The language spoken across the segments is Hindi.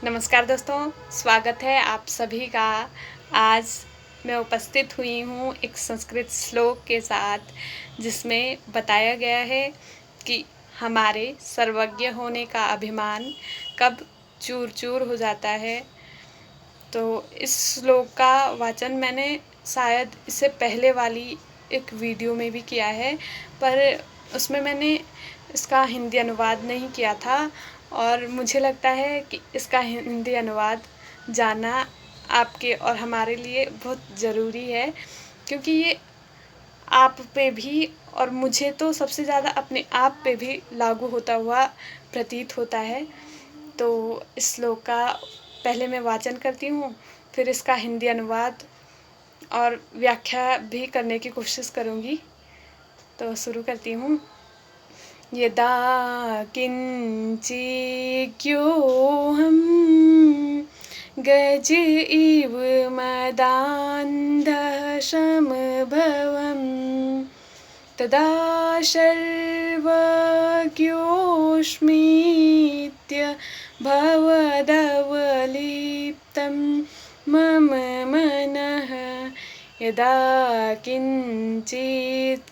नमस्कार दोस्तों, स्वागत है आप सभी का। आज मैं उपस्थित हुई हूँ एक संस्कृत श्लोक के साथ, जिसमें बताया गया है कि हमारे सर्वज्ञ होने का अभिमान कब चूर-चूर हो जाता है। तो इस श्लोक का वाचन मैंने शायद इससे पहले वाली एक वीडियो में भी किया है, पर उसमें मैंने इसका हिंदी अनुवाद नहीं किया था और मुझे लगता है कि इसका हिंदी अनुवाद जानना आपके और हमारे लिए बहुत ज़रूरी है, क्योंकि ये आप पे भी और मुझे तो सबसे ज़्यादा अपने आप पे भी लागू होता हुआ प्रतीत होता है। तो इस श्लोक का पहले मैं वाचन करती हूँ, फिर इसका हिंदी अनुवाद और व्याख्या भी करने की कोशिश करूँगी। तो शुरू करती हूँ। यदा किञ्चिद्योऽहं गज इव मदान्धः समभवम् तदा सर्वज्ञोऽस्मीत्य भवदवलिप्तं मम मनः। यदा किञ्चित्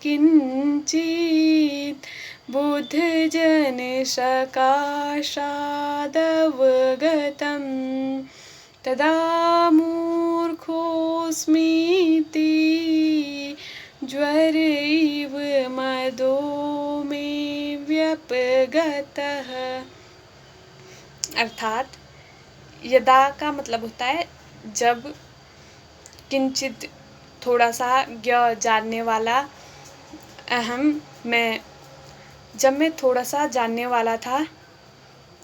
बुद्धजनसकाशादवगतं तदा मूर्खोऽस्मीति ज्वर इव मदो मे व्यपगतः। अर्थात यदा का मतलब होता है जब, किंचित थोड़ा सा, ज्ञ जानने वाला, अहम मैं, जब मैं थोड़ा सा जानने वाला था,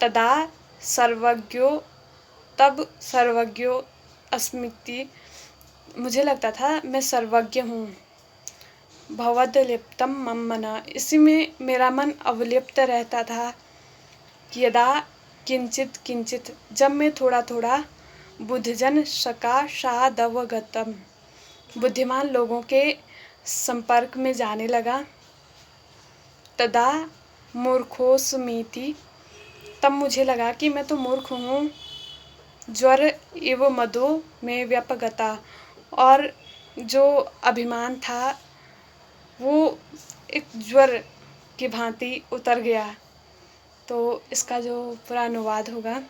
तदा सर्वज्ञो, तब सर्वज्ञो अस्मिति, मुझे लगता था मैं सर्वज्ञ हूँ। भवदलिप्तम मम मनः, इसी में मेरा मन अवलिप्त रहता था। यदा किंचित किंचित, जब मैं थोड़ा थोड़ा, बुद्धजन सकाशादवगतम, बुद्धिमान लोगों के संपर्क में जाने लगा। तदा मूर्खोऽस्मीति, तब मुझे लगा कि मैं तो मूर्ख हूँ। ज्वर इव मदो में व्यपगता, और जो अभिमान था वो एक ज्वर की भांति उतर गया। तो इसका जो पूरा अनुवाद होगा,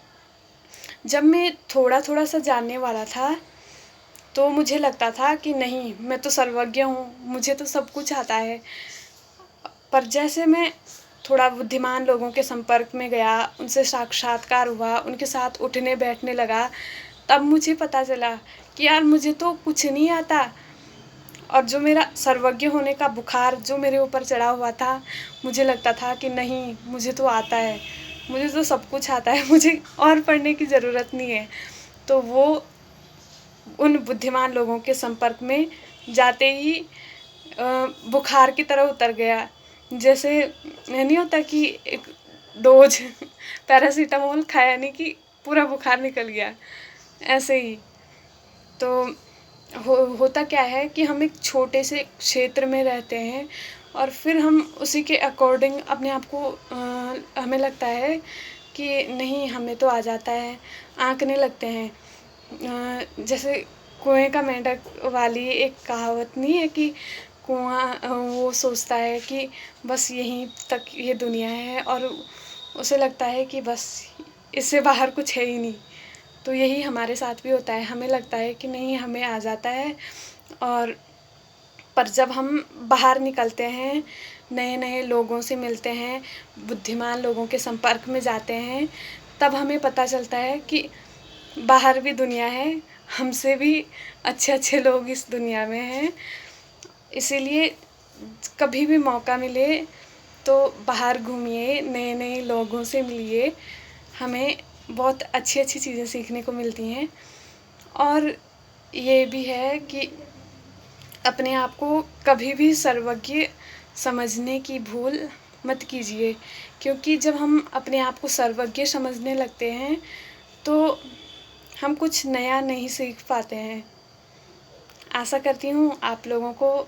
जब मैं थोड़ा थोड़ा सा जानने वाला था तो मुझे लगता था कि नहीं, मैं तो सर्वज्ञ हूँ, मुझे तो सब कुछ आता है। पर जैसे मैं थोड़ा बुद्धिमान लोगों के संपर्क में गया, उनसे साक्षात्कार हुआ, उनके साथ उठने बैठने लगा, तब मुझे पता चला कि यार मुझे तो कुछ नहीं आता। और जो मेरा सर्वज्ञ होने का बुखार जो मेरे ऊपर चढ़ा हुआ था, मुझे लगता था कि नहीं, मुझे तो आता है, मुझे तो सब कुछ आता है, मुझे और पढ़ने की ज़रूरत नहीं है। तो वो उन बुद्धिमान लोगों के संपर्क में जाते ही बुखार की तरह उतर गया। जैसे नहीं होता कि एक डोज पैरासीटामोल खाया नहीं कि पूरा बुखार निकल गया, ऐसे ही। तो होता क्या है कि हम एक छोटे से क्षेत्र में रहते हैं और फिर हम उसी के अकॉर्डिंग अपने आप को हमें लगता है कि नहीं, हमें तो आ जाता है, आंकने लगते हैं। जैसे कुएं का मेंढक वाली एक कहावत नहीं है कि कुआं वो सोचता है कि बस यहीं तक ये दुनिया है और उसे लगता है कि बस इससे बाहर कुछ है ही नहीं। तो यही हमारे साथ भी होता है, हमें लगता है कि नहीं, हमें आ जाता है। और पर जब हम बाहर निकलते हैं, नए नए लोगों से मिलते हैं, बुद्धिमान लोगों के संपर्क में जाते हैं, तब हमें पता चलता है कि बाहर भी दुनिया है, हमसे भी अच्छे अच्छे लोग इस दुनिया में हैं। इसीलिए कभी भी मौका मिले तो बाहर घूमिए, नए नए लोगों से मिलिए, हमें बहुत अच्छी अच्छी चीज़ें सीखने को मिलती हैं। और ये भी है कि अपने आप को कभी भी सर्वज्ञ समझने की भूल मत कीजिए, क्योंकि जब हम अपने आप को सर्वज्ञ समझने लगते हैं तो हम कुछ नया नहीं सीख पाते हैं। आशा करती हूँ आप लोगों को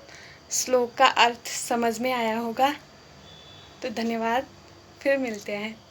श्लोक का अर्थ समझ में आया होगा। तो धन्यवाद, फिर मिलते हैं।